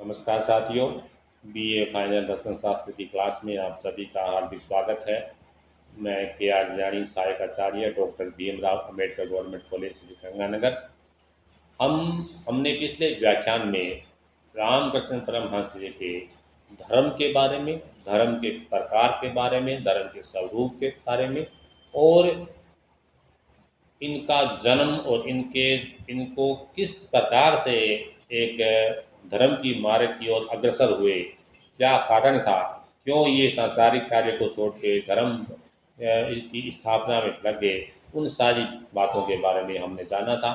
नमस्कार साथियों। BA final दर्शन शास्त्र की क्लास में आप सभी का हार्दिक स्वागत है। मैं के आर जानी, सहायक आचार्य, doctor Bhimrao Ambedkar government college Shri Ganganagar. हमने पिछले व्याख्यान में रामकृष्ण परमहंस जी के धर्म के बारे में, धर्म के प्रकार के बारे में, धर्म के स्वरूप के बारे में और इनका जन्म और इनको किस प्रकार से एक धर्म की मार्ग की ओर अग्रसर हुए, क्या कारण था, क्यों ये सांसारिक कार्य को छोड़ के धर्म की स्थापना में लग गए, उन सारी बातों के बारे में हमने जाना था।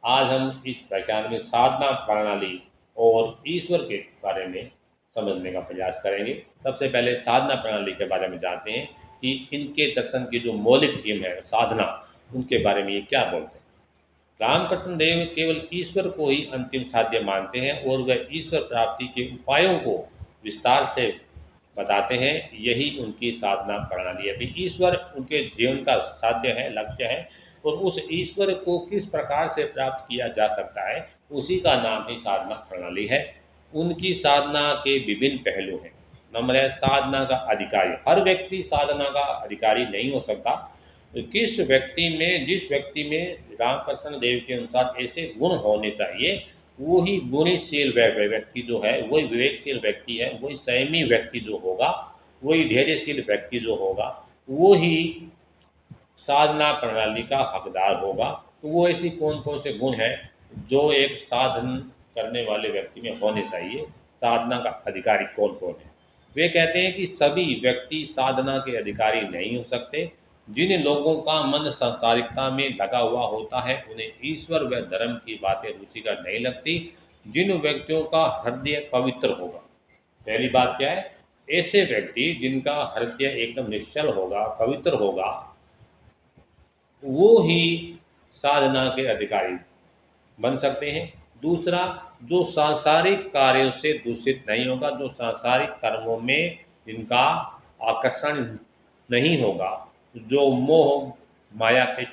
आज हम इस व्याख्यान में साधना प्रणाली और ईश्वर के बारे में समझने का प्रयास करेंगे। सबसे पहले साधना प्रणाली के बारे में जानते हैं कि इनके दर्शन की जो मौलिक थीम है साधना, उनके बारे में ये क्या बोलते हैं। रामकृष्ण देव केवल ईश्वर को ही अंतिम साध्य मानते हैं और वह ईश्वर प्राप्ति के उपायों को विस्तार से बताते हैं। यही उनकी साधना प्रणाली है कि ईश्वर उनके जीवन का साध्य है, लक्ष्य है, और उस ईश्वर को किस प्रकार से प्राप्त किया जा सकता है, उसी का नाम ही साधना प्रणाली है। उनकी साधना के विभिन्न पहलू हैं। नंबर है साधना का अधिकारी। हर व्यक्ति साधना का अधिकारी नहीं हो सकता। तो जिस व्यक्ति में रामकृष्ण देव के अनुसार ऐसे गुण होने चाहिए, वही गुणशील व्यक्ति जो है, वही विवेकशील व्यक्ति है, वही संयमी व्यक्ति जो होगा, वही धैर्यशील व्यक्ति जो होगा, वही साधना प्रणाली का हकदार होगा। तो वो ऐसी कौन कौन से गुण हैं जो एक साधन करने वाले व्यक्ति में होने चाहिए, साधना का अधिकारी कौन कौन है। वे कहते हैं कि सभी व्यक्ति साधना के अधिकारी नहीं हो सकते। जिन लोगों का मन सांसारिकता में लगा हुआ होता है, उन्हें ईश्वर व धर्म की बातें रुचिकर नहीं लगती। जिन व्यक्तियों का हृदय पवित्र होगा, पहली बात क्या है, ऐसे व्यक्ति जिनका हृदय एकदम निश्चल होगा, पवित्र होगा, वो ही साधना के अधिकारी बन सकते हैं। दूसरा, जो सांसारिक कार्यों से दूषित नहीं होगा, जो सांसारिक कर्मों में जिनका आकर्षण नहीं होगा, जो मोह माया के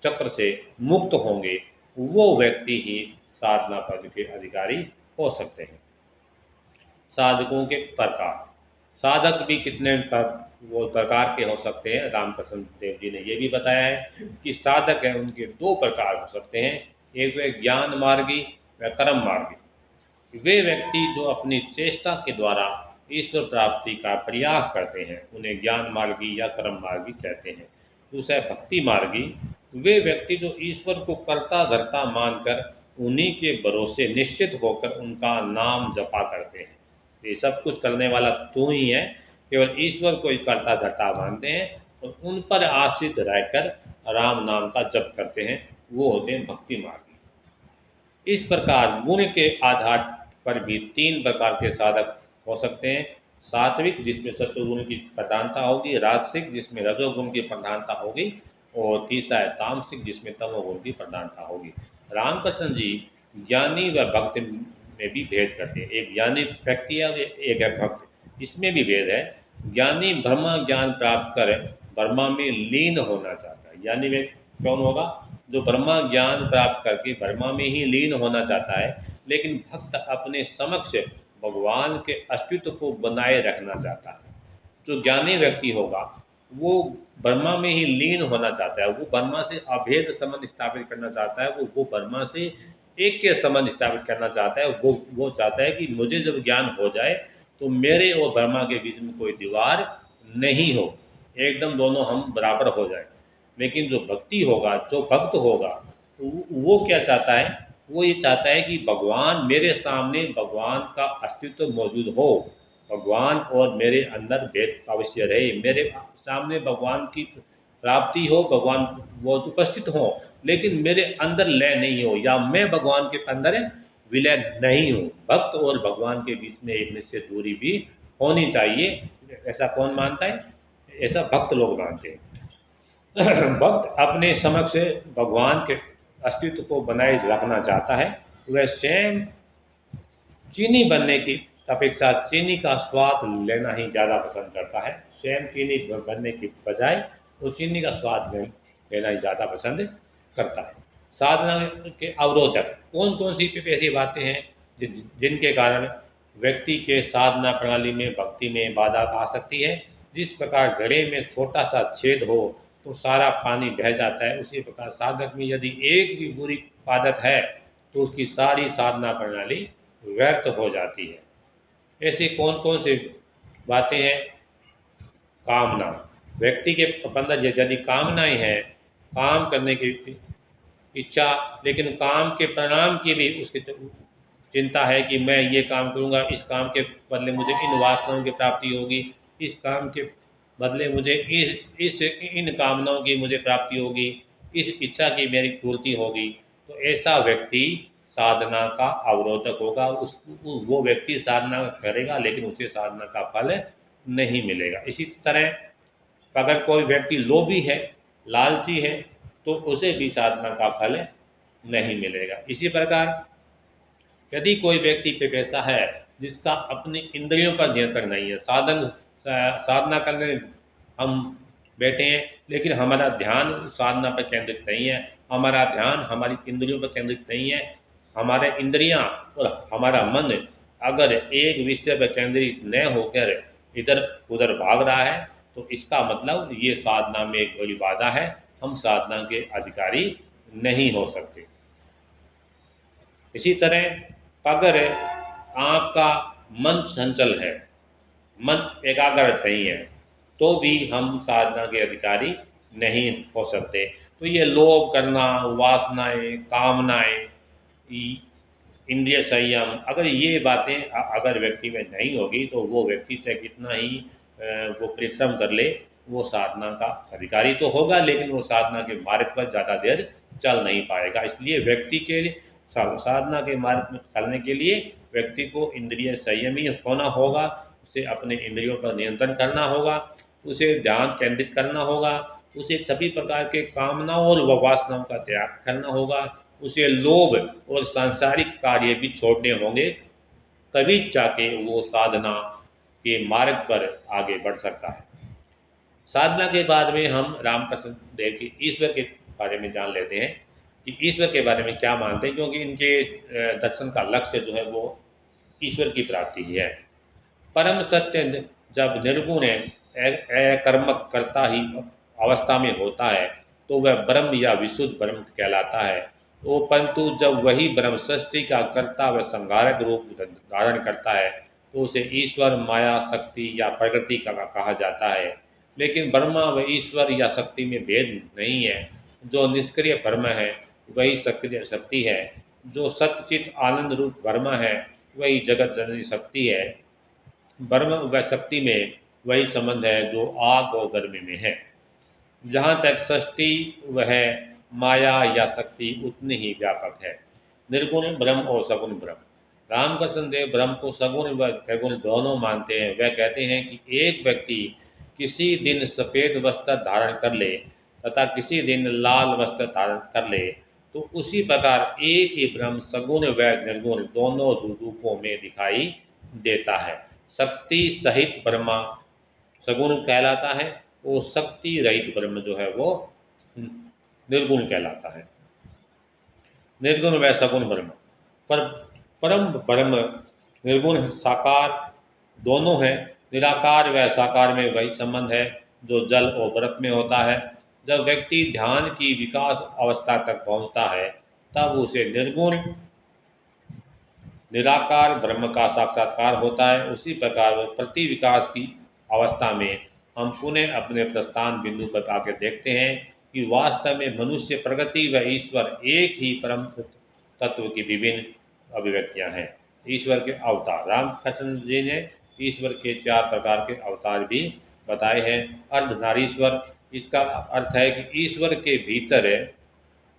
चक्र से मुक्त होंगे, वो व्यक्ति ही साधना पद के अधिकारी हो सकते हैं। साधकों के प्रकार, साधक भी कितने वो प्रकार के हो सकते हैं। रामकृष्ण देव जी ने ये भी बताया है कि साधक हैं उनके दो प्रकार हो सकते हैं, एक वे ज्ञान मार्गी व कर्म मार्गी। वे व्यक्ति जो अपनी चेष्टा के द्वारा ईश्वर प्राप्ति का प्रयास करते हैं, उन्हें ज्ञान मार्गी या कर्म मार्गी कहते हैं। दूसरा है भक्ति मार्गी। वे व्यक्ति जो ईश्वर को कर्ता धर्ता मानकर उन्हीं के भरोसे निश्चित होकर उनका नाम जपा करते हैं। ये सब कुछ करने वाला तू ही है, केवल ईश्वर को ही कर्ता धर्ता मानते हैं और उन पर आश्रित रहकर राम नाम का जप करते हैं, वो होते हैं भक्ति मार्गी। इस प्रकार गुण के आधार पर भी तीन प्रकार के साधक हो सकते हैं। सात्विक, जिसमें सत्वगुण की प्रधानता होगी, राजसिक, जिसमें रजोगुण की प्रधानता होगी, और तीसरा है तामसिक, जिसमें तमोगुण की प्रधानता होगी। रामकृष्ण जी ज्ञानी व भक्त में भी भेद करते हैं। एक ज्ञानी व्यक्ति है, एक है भक्त, इसमें भी भेद है। ज्ञानी ब्रह्म ज्ञान प्राप्त कर ब्रह्मा में लीन होना चाहता है। ज्ञानी व्यक्ति कौन होगा, जो ब्रह्मा ज्ञान प्राप्त करके ब्रह्मा में ही लीन होना चाहता है। लेकिन भक्त अपने समक्ष भगवान के अस्तित्व को बनाए रखना चाहता है। जो ज्ञानी व्यक्ति होगा वो ब्रह्मा में ही लीन होना चाहता है, वो ब्रह्मा से अभेद संबंध स्थापित करना चाहता है, वो ब्रह्मा से एक के संबंध स्थापित करना चाहता है। वो चाहता है कि मुझे जब ज्ञान हो जाए तो मेरे और ब्रह्मा के बीच में कोई दीवार नहीं हो, एकदम दोनों हम बराबर हो जाए। लेकिन जो भक्ति होगा, जो भक्त होगा, वो क्या चाहता है, वो ये चाहता है कि भगवान मेरे सामने, भगवान का अस्तित्व मौजूद हो, भगवान और मेरे अंदर भेद अवश्य रहे, मेरे सामने भगवान की प्राप्ति हो, भगवान वो उपस्थित हो, लेकिन मेरे अंदर लय नहीं हो, या मैं भगवान के अंदर विलय नहीं हूँ। भक्त और भगवान के बीच में एक निश्चित दूरी भी होनी चाहिए। ऐसा कौन मानता है, ऐसा भक्त लोग मानते हैं। भक्त अपने समक्ष भगवान के अस्तित्व को बनाए रखना चाहता है। वह स्वयं चीनी बनने की अपेक्षा चीनी का स्वाद लेना ही ज़्यादा पसंद करता है। स्वयं चीनी बनने की बजाय वो चीनी का स्वाद लेना ही ज़्यादा पसंद करता है। साधना के अवरोधक कौन कौन सी ऐसी बातें हैं जिनके कारण व्यक्ति के साधना प्रणाली में, भक्ति में बाधा आ सकती है। जिस प्रकार घड़े में छोटा सा छेद हो तो सारा पानी बह जाता है, उसी प्रकार साधक में यदि एक भी बुरी आदत है तो उसकी सारी साधना प्रणाली व्यर्थ हो जाती है। ऐसी कौन कौन सी बातें हैं? कामना। व्यक्ति के अंदर यदि कामनाएं हैं, काम करने की इच्छा, लेकिन काम के परिणाम की भी उसकी चिंता है कि मैं ये काम करूँगा, इस काम के बदले मुझे इन वासनाओं की प्राप्ति होगी, इस काम के बदले मुझे इस इन कामनाओं की मुझे प्राप्ति होगी, इस इच्छा की मेरी पूर्ति होगी, तो ऐसा व्यक्ति साधना का अवरोधक होगा। वो व्यक्ति साधना करेगा लेकिन उसे साधना का फल नहीं मिलेगा। इसी तरह अगर कोई व्यक्ति लोभी है, लालची है, तो उसे भी साधना का फल नहीं मिलेगा। इसी प्रकार यदि कोई व्यक्ति पे ऐसा है जिसका अपनी इंद्रियों पर नियंत्रण नहीं है, साधना करने हम बैठे हैं लेकिन हमारा ध्यान साधना पर केंद्रित नहीं है, हमारा ध्यान हमारी इंद्रियों पर केंद्रित नहीं है, हमारे इंद्रियां और हमारा मन अगर एक विषय पर केंद्रित न होकर इधर उधर भाग रहा है तो इसका मतलब ये साधना में एक बड़ी बाधा है, हम साधना के अधिकारी नहीं हो सकते। इसी तरह अगर आपका मन चंचल है, मन एकाग्र नहीं है, तो भी हम साधना के अधिकारी नहीं हो सकते। तो ये लोभ करना, वासनाएं, कामनाएं, इंद्रिय संयम, अगर ये बातें अगर व्यक्ति में नहीं होगी तो वो व्यक्ति चाहे कितना ही वो परिश्रम कर ले, वो साधना का अधिकारी तो होगा लेकिन वो साधना के मार्ग पर ज़्यादा देर चल नहीं पाएगा। इसलिए व्यक्ति के साधना के मार्ग में चलने के लिए व्यक्ति को इंद्रिय संयमी होना होगा, उसे अपने इंद्रियों पर नियंत्रण करना होगा, उसे ध्यान केंद्रित करना होगा, उसे सभी प्रकार के कामनाओं और वासनाओं का त्याग करना होगा, उसे लोभ और सांसारिक कार्य भी छोड़ने होंगे, तभी जाके वो साधना के मार्ग पर आगे बढ़ सकता है। साधना के बाद में हम रामकृष्ण देव की ईश्वर के बारे में जान लेते हैं कि ईश्वर के बारे में क्या मानते हैं, क्योंकि इनके दर्शन का लक्ष्य जो है वो ईश्वर की प्राप्ति ही है। परम सत्य जब निर्गुण कर्मक करता ही अवस्था में होता है तो वह ब्रह्म या विशुद्ध ब्रह्म कहलाता है। तो परंतु जब वही ब्रह्म सृष्टि का कर्ता व संहारक रूप धारण करता है तो उसे ईश्वर, माया, शक्ति या प्रकृति का कहा जाता है। लेकिन ब्रह्मा व ईश्वर या शक्ति में भेद नहीं है। जो निष्क्रिय ब्रह्म है वही सक्रिय शक्ति है, जो सत्यचित आनंद रूप ब्रह्म है वही जगत जननी शक्ति है। ब्रह्म व शक्ति में वही संबंध है जो आग और गर्मी में है। जहाँ तक सृष्टि वह माया या शक्ति उतनी ही व्यापक है। निर्गुण ब्रह्म और सगुण ब्रह्म। रामकृष्ण देव ब्रह्म को सगुण व निर्गुण दोनों मानते हैं। वह कहते हैं कि एक व्यक्ति किसी दिन सफ़ेद वस्त्र धारण कर ले तथा किसी दिन लाल वस्त्र धारण कर ले तो उसी प्रकार एक ही ब्रह्म सगुण व निर्गुण दोनों रूपों में दिखाई देता है। शक्ति सहित ब्रह्मा सगुण कहलाता है और शक्ति रहित ब्रह्म जो है वो निर्गुण कहलाता है। निर्गुण व सगुण ब्रह्म। पर परम ब्रह्म निर्गुण साकार दोनों है। निराकार व साकार में वही संबंध है जो जल और बर्फ में होता है। जब व्यक्ति ध्यान की विकास अवस्था तक पहुंचता है तब उसे निर्गुण निराकार ब्रह्म का साक्षात्कार होता है। उसी प्रकार प्रति विकास की अवस्था में हम पुनः अपने प्रस्थान बिंदु पर आकर देखते हैं कि वास्तव में मनुष्य, प्रगति व ईश्वर एक ही परम तत्व की विभिन्न अभिव्यक्तियां हैं। ईश्वर के अवतार। रामकृष्ण जी ने ईश्वर के 4 प्रकार के अवतार भी बताए हैं। अर्धनारीश्वर, इसका अर्थ है कि ईश्वर के भीतर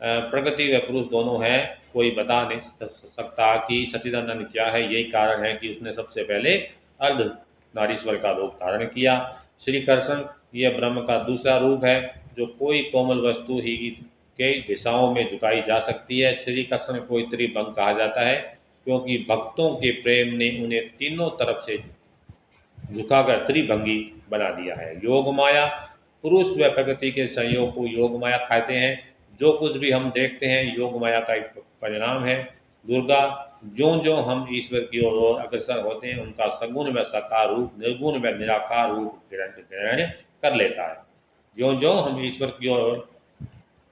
प्रकृति व पुरुष दोनों हैं। कोई बता नहीं सकता कि सच्चिदानंद क्या है, यही कारण है कि उसने सबसे पहले अर्धनारीश्वर का रूप धारण किया। श्री कृष्ण यह ब्रह्म का दूसरा रूप है जो कोई कोमल वस्तु ही कई दिशाओं में झुकाई जा सकती है। श्री कृष्ण को त्रिभंग कहा जाता है क्योंकि भक्तों के प्रेम ने उन्हें तीनों तरफ से झुकाकर त्रिभंगी बना दिया है। योग माया, पुरुष व प्रकृति के संयोग को योग माया कहते हैं। जो कुछ भी हम देखते हैं योग माया का एक परिणाम है। दुर्गा, ज्यों ज्यों हम ईश्वर की ओर अग्रसर होते हैं उनका सगुण व साकार रूप, निर्गुण व निराकार रूप ग्रहण कर लेता है। ज्यों ज्यों हम ईश्वर की ओर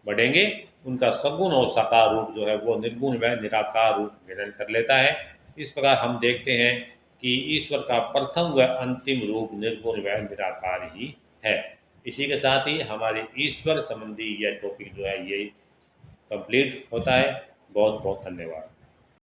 बढ़ेंगे उनका सगुण और साकार रूप जो है वो निर्गुण व निराकार रूप ग्रहण कर लेता है। इस प्रकार हम देखते हैं कि ईश्वर का प्रथम व अंतिम रूप निर्गुण व निराकार ही है। इसी के साथ ही हमारे ईश्वर संबंधी यह टॉपिक जो है ये कंप्लीट होता है। बहुत बहुत धन्यवाद।